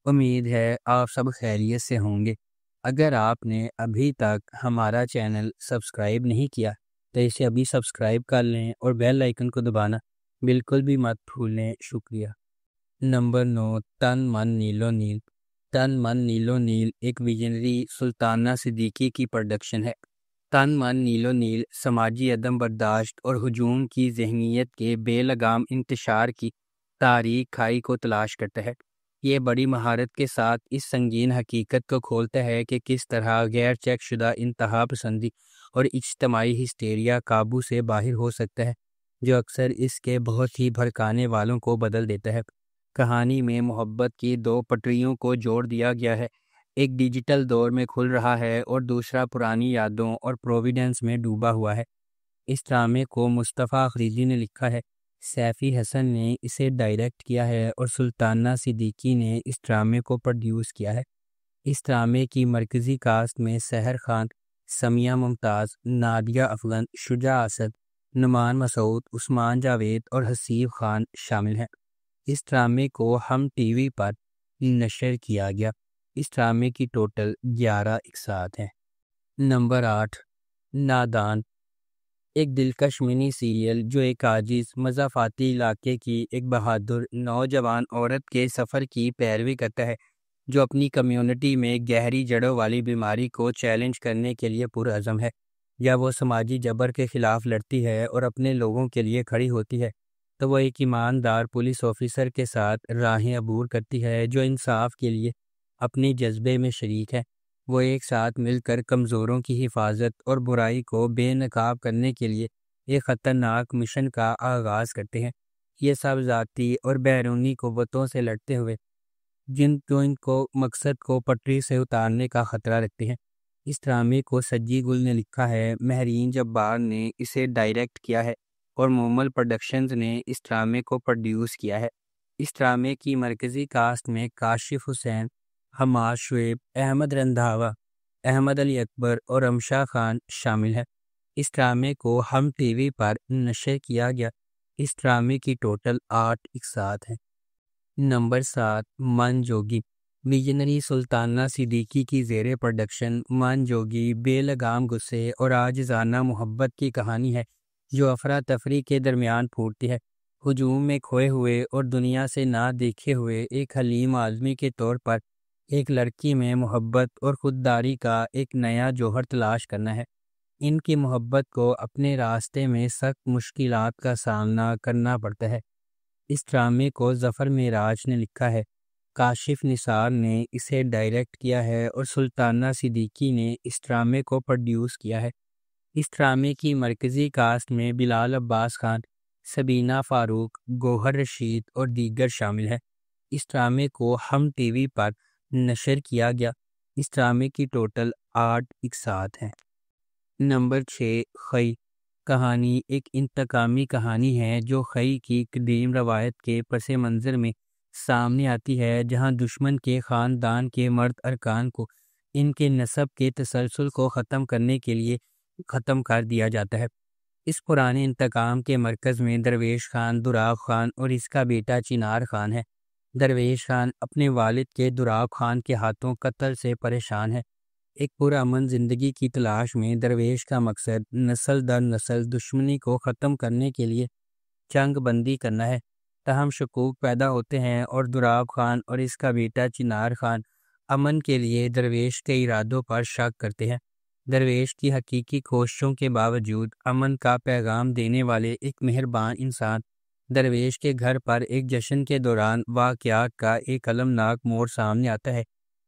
امید ہے آپ سب خیریت سے ہوں گے۔ اگر آپ نے ابھی تک ہمارا چینل سبسکرائب نہیں کیا تو اسے ابھی سبسکرائب کر لیں اور بیل آئیکن کو دبانا بالکل بھی مت بھولیں۔ شکریہ۔ نمبر 9، تن من نیلو نیل۔ تن من نیلو نیل ایک ویژنری سلطانہ صدیقی کی پروڈکشن ہے۔ تن من نیلو نیل سماجی عدم برداشت اور ہجوم کی ذہنیت کے بے لگام انتشار کی تاریک کھائی کو تلاش کرتا ہے۔ یہ بڑی مہارت کے ساتھ اس سنگین حقیقت کو کھولتا ہے کہ کس طرح غیر چیک شدہ انتہا پسندی اور اجتماعی ہسٹیریا قابو سے باہر ہو سکتا ہے، جو اکثر اس کے بہت ہی بھڑکانے والوں کو بدل دیتا ہے۔ کہانی میں محبت کی دو پٹریوں کو جوڑ دیا گیا ہے، ایک ڈیجیٹل دور میں کھل رہا ہے اور دوسرا پرانی یادوں اور پروویڈنس میں ڈوبا ہوا ہے۔ اس ڈرامے کو مصطفیٰ اخریدی نے لکھا ہے، سیفی حسن نے اسے ڈائریکٹ کیا ہے اور سلطانہ صدیقی نے اس ڈرامے کو پروڈیوس کیا ہے۔ اس ڈرامے کی مرکزی کاسٹ میں سحر خان، سمیہ ممتاز، نادیہ افغان، شجاع اسد، نعمان مسعود، عثمان جاوید اور حسیب خان شامل ہیں۔ اس ڈرامے کو ہم ٹی وی پر نشر کیا گیا۔ اس ڈرامے کی ٹوٹل 11 اقساط ہیں۔ نمبر 8، نادان۔ ایک دلکش منی سیریل جو ایک عاجز مضافاتی علاقے کی ایک بہادر نوجوان عورت کے سفر کی پیروی کرتا ہے، جو اپنی کمیونٹی میں گہری جڑوں والی بیماری کو چیلنج کرنے کے لیے پرعزم ہے۔ جب وہ سماجی جبر کے خلاف لڑتی ہے اور اپنے لوگوں کے لیے کھڑی ہوتی ہے تو وہ ایک ایماندار پولیس آفیسر کے ساتھ راہیں عبور کرتی ہے جو انصاف کے لیے اپنی جذبے میں شریک ہے۔ وہ ایک ساتھ مل کر کمزوروں کی حفاظت اور برائی کو بے نقاب کرنے کے لیے ایک خطرناک مشن کا آغاز کرتے ہیں۔ یہ سب ذاتی اور بیرونی قوتوں سے لڑتے ہوئے جن کو مقصد کو پٹری سے اتارنے کا خطرہ رکھتے ہیں۔ اس ڈرامے کو سجی گل نے لکھا ہے، مہرین جبار نے اسے ڈائریکٹ کیا ہے اور مومل پروڈکشنز نے اس ڈرامے کو پروڈیوس کیا ہے۔ اس ڈرامے کی مرکزی کاسٹ میں کاشف حسین، حماد شعیب، احمد رندھاوا، احمد علی اکبر اور امشا خان شامل ہیں۔ اس ڈرامے کو ہم ٹی وی پر نشر کیا گیا۔ اس ڈرامے کی ٹوٹل 8 اقساط ہیں۔ نمبر 7، من جوگی۔ ویژنری سلطانہ صدیقی کی زیر پروڈکشن من جوگی بے لگام غصے اور عاجزانہ محبت کی کہانی ہے جو افراتفری کے درمیان پھوٹتی ہے۔ ہجوم میں کھوئے ہوئے اور دنیا سے نہ دیکھے ہوئے ایک حلیم آدمی کے طور پر ایک لڑکی میں محبت اور خودداری کا ایک نیا جوہر تلاش کرنا ہے۔ ان کی محبت کو اپنے راستے میں سخت مشکلات کا سامنا کرنا پڑتا ہے۔ اس ڈرامے کو ظفر معراج نے لکھا ہے، کاشف نثار نے اسے ڈائریکٹ کیا ہے اور سلطانہ صدیقی نے اس ڈرامے کو پروڈیوس کیا ہے۔ اس ڈرامے کی مرکزی کاسٹ میں بلال عباس خان، سبینہ فاروق، گوہر رشید اور دیگر شامل ہیں۔ اس ڈرامے کو ہم ٹی وی پر نشر کیا گیا۔ اس ڈرامے کی ٹوٹل 8 اقساط ہیں۔ نمبر 6، خی۔ کہانی ایک انتقامی کہانی ہے جو خی کی قدیم روایت کے پس منظر میں سامنے آتی ہے، جہاں دشمن کے خاندان کے مرد ارکان کو ان کے نسب کے تسلسل کو ختم کرنے کے لیے ختم کر دیا جاتا ہے۔ اس پرانے انتقام کے مرکز میں درویش خان، دراغ خان اور اس کا بیٹا چنار خان ہے۔ درویش خان اپنے والد کے دراغ خان کے ہاتھوں قتل سے پریشان ہے۔ ایک پرامن زندگی کی تلاش میں درویش کا مقصد نسل در نسل دشمنی کو ختم کرنے کے لیے جنگ بندی کرنا ہے۔ تاہم شکوک پیدا ہوتے ہیں اور دراغ خان اور اس کا بیٹا چنار خان امن کے لیے درویش کے ارادوں پر شک کرتے ہیں۔ درویش کی حقیقی کوششوں کے باوجود امن کا پیغام دینے والے ایک مہربان انسان درویش کے گھر پر ایک جشن کے دوران واقعات کا ایک المناک موڑ سامنے آتا ہے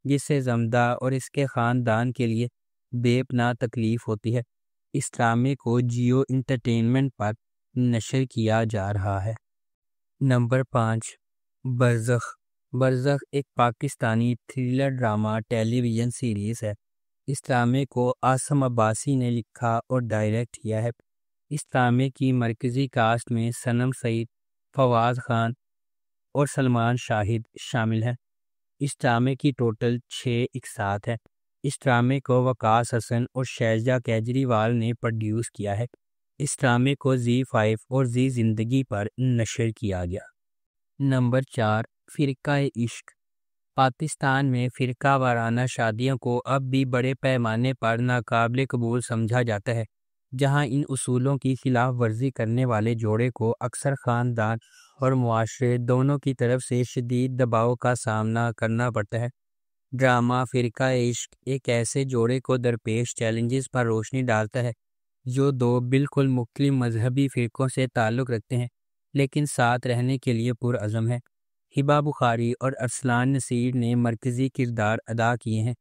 جس سے زمدہ اور اس کے خاندان کے لیے بے پناہ تکلیف ہوتی ہے۔ اس ڈرامے کو جیو انٹرٹینمنٹ پر نشر کیا جا رہا ہے۔ نمبر 5، برزخ۔ برزخ ایک پاکستانی تھرلر ڈرامہ ٹیلی ویژن سیریز ہے۔ اس ڈرامے کو عاصم عباسی نے لکھا اور ڈائریکٹ کیا ہے۔ اس ڈرامے کی مرکزی کاسٹ میں صنم سعید، فواز خان اور سلمان شاہد شامل ہیں۔ اس ڈرامے کی ٹوٹل 6 اقساط ہیں۔ اس ڈرامے کو وقاص حسن اور شیزہ کیجریوال نے پروڈیوس کیا ہے۔ اس ڈرامے کو زی5 اور زی زندگی پر نشر کیا گیا۔ نمبر 4، فرقہ عشق۔ پاکستان میں فرقہ وارانہ شادیوں کو اب بھی بڑے پیمانے پر ناقابل قبول سمجھا جاتا ہے، جہاں ان اصولوں کی خلاف ورزی کرنے والے جوڑے کو اکثر خاندان اور معاشرے دونوں کی طرف سے شدید دباؤ کا سامنا کرنا پڑتا ہے۔ ڈرامہ فرقہ عشق ایک ایسے جوڑے کو درپیش چیلنجز پر روشنی ڈالتا ہے جو دو بالکل مختلف مذہبی فرقوں سے تعلق رکھتے ہیں لیکن ساتھ رہنے کے لیے پرعزم ہیں۔ ہبہ بخاری اور ارسلان نصیر نے مرکزی کردار ادا کیے ہیں۔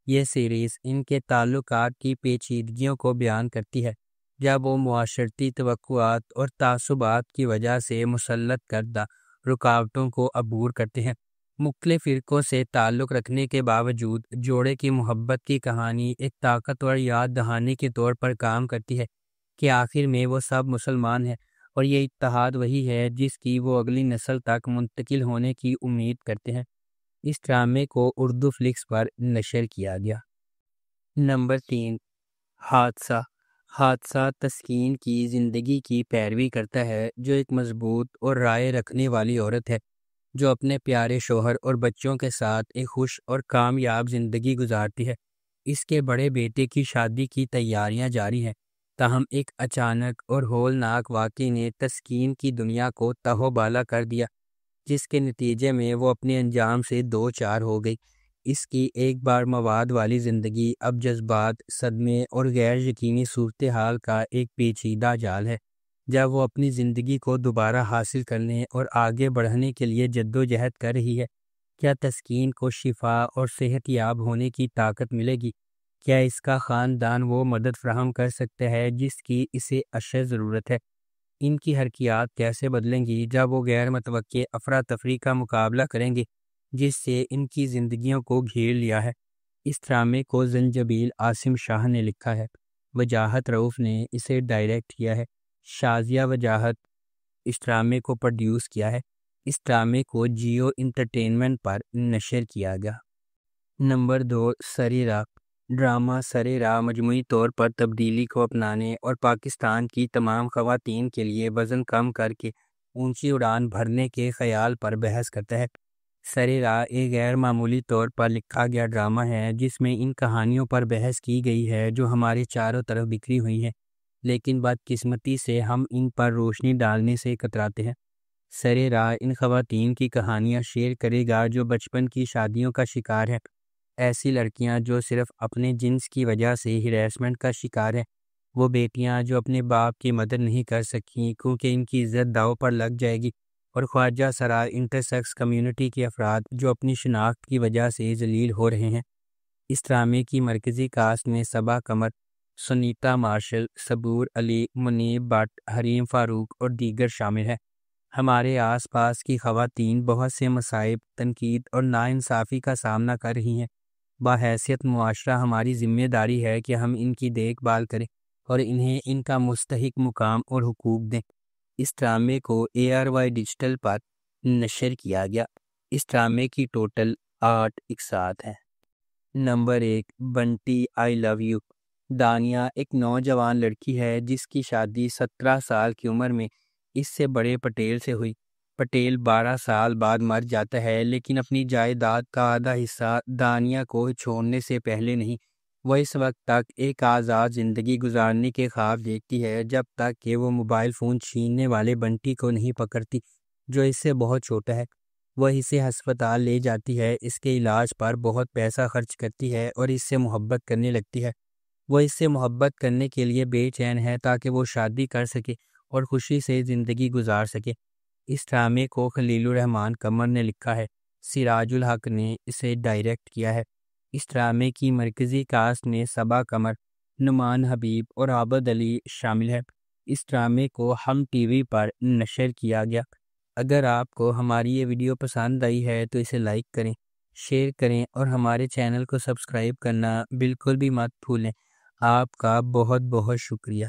یہ سیریز ان کے تعلقات کی پیچیدگیوں کو بیان کرتی ہے جب وہ معاشرتی توقعات اور تعصبات کی وجہ سے مسلط کردہ رکاوٹوں کو عبور کرتے ہیں۔ مختلف فرقوں سے تعلق رکھنے کے باوجود جوڑے کی محبت کی کہانی ایک طاقتور یاد دہانی کے طور پر کام کرتی ہے کہ آخر میں وہ سب مسلمان ہیں اور یہ اتحاد وہی ہے جس کی وہ اگلی نسل تک منتقل ہونے کی امید کرتے ہیں۔ اس ڈرامے کو اردو فلکس پر نشر کیا گیا۔ نمبر 3، حادثہ۔ حادثہ تسکین کی زندگی کی پیروی کرتا ہے، جو ایک مضبوط اور رائے رکھنے والی عورت ہے جو اپنے پیارے شوہر اور بچوں کے ساتھ ایک خوش اور کامیاب زندگی گزارتی ہے۔ اس کے بڑے بیٹے کی شادی کی تیاریاں جاری ہیں، تاہم ایک اچانک اور ہولناک واقعے نے تسکین کی دنیا کو تہو بالا کر دیا، جس کے نتیجے میں وہ اپنے انجام سے دو چار ہو گئی۔ اس کی ایک بار مواد والی زندگی اب جذبات، صدمے اور غیر یقینی صورتحال کا ایک پیچیدہ جال ہے۔ جب وہ اپنی زندگی کو دوبارہ حاصل کرنے اور آگے بڑھنے کے لیے جدوجہد کر رہی ہے، کیا تسکین کو شفا اور صحت یاب ہونے کی طاقت ملے گی؟ کیا اس کا خاندان وہ مدد فراہم کر سکتا ہے جس کی اسے اشد ضرورت ہے؟ ان کی حرکیات کیسے بدلیں گی جب وہ غیر متوقع افراتفری کا مقابلہ کریں گے جس سے ان کی زندگیوں کو گھیر لیا ہے؟ اس ڈرامے کو زنجبیل عاصم شاہ نے لکھا ہے، وجاہت رؤف نے اسے ڈائریکٹ کیا ہے، شازیہ وجاہت اس ڈرامے کو پروڈیوس کیا ہے۔ اس ڈرامے کو جیو انٹرٹینمنٹ پر نشر کیا گیا۔ نمبر 2، سرِ راہ۔ ڈرامہ سرِ راہ مجموعی طور پر تبدیلی کو اپنانے اور پاکستان کی تمام خواتین کے لیے وزن کم کر کے اونچی اڑان بھرنے کے خیال پر بحث کرتا ہے۔ سرِ راہ ایک غیر معمولی طور پر لکھا گیا ڈرامہ ہے جس میں ان کہانیوں پر بحث کی گئی ہے جو ہمارے چاروں طرف بکھری ہوئی ہیں، لیکن بدقسمتی سے ہم ان پر روشنی ڈالنے سے کتراتے ہیں۔ سرِ راہ ان خواتین کی کہانیاں شیئر کرے گا جو بچپن کی شادیوں کا شکار ہیں، ایسی لڑکیاں جو صرف اپنے جنس کی وجہ سے ہراسمنٹ کا شکار ہیں، وہ بیٹیاں جو اپنے باپ کی مدد نہیں کر سکیں کیونکہ ان کی عزت داؤ پر لگ جائے گی، اور خواجہ سرا انٹرسیکس کمیونٹی کے افراد جو اپنی شناخت کی وجہ سے ذلیل ہو رہے ہیں۔ اس ڈرامے کی مرکزی کاسٹ میں صبا قمر، سنیتا مارشل، صبور علی، منیب بٹ، حریم فاروق اور دیگر شامل ہیں۔ ہمارے آس پاس کی خواتین بہت سے مصائب، تنقید اور ناانصافی کا سامنا کر رہی ہیں۔ بحیثیت معاشرہ ہماری ذمہ داری ہے کہ ہم ان کی دیکھ بھال کریں اور انہیں ان کا مستحق مقام اور حقوق دیں۔ اس ڈرامے کو ARY ڈیجیٹل پر نشر کیا گیا۔ اس ڈرامے کی ٹوٹل 8 اقساط ہیں۔ Number 1، Bunty I love you. Dania ایک نوجوان لڑکی ہے جس کی شادی 17 سال کی عمر میں اس سے بڑے پٹیل سے ہوئی۔ پٹیل 12 سال بعد مر جاتا ہے، لیکن اپنی جائیداد کا آدھا حصہ دانیہ کو چھوڑنے سے پہلے نہیں۔ وہ اس وقت تک ایک آزاد زندگی گزارنے کے خواب دیکھتی ہے جب تک کہ وہ موبائل فون چھیننے والے بنٹی کو نہیں پکڑتی جو اس سے بہت چھوٹا ہے۔ وہ اسے ہسپتال لے جاتی ہے، اس کے علاج پر بہت پیسہ خرچ کرتی ہے اور اس سے محبت کرنے لگتی ہے۔ وہ اس سے محبت کرنے کے لیے بے چین ہے تاکہ وہ شادی کر سکے اور خوشی سے زندگی گزار سکے۔ اس ڈرامے کو خلیل الرحمن قمر نے لکھا ہے، سراج الحق نے اسے ڈائریکٹ کیا ہے۔ اس ڈرامے کی مرکزی کاسٹ میں صبا قمر، نعمان حبیب اور عابد علی شامل ہے۔ اس ڈرامے کو ہم ٹی وی پر نشر کیا گیا۔ اگر آپ کو ہماری یہ ویڈیو پسند آئی ہے تو اسے لائک کریں، شیئر کریں اور ہمارے چینل کو سبسکرائب کرنا بالکل بھی مت بھولیں۔ آپ کا بہت بہت شکریہ۔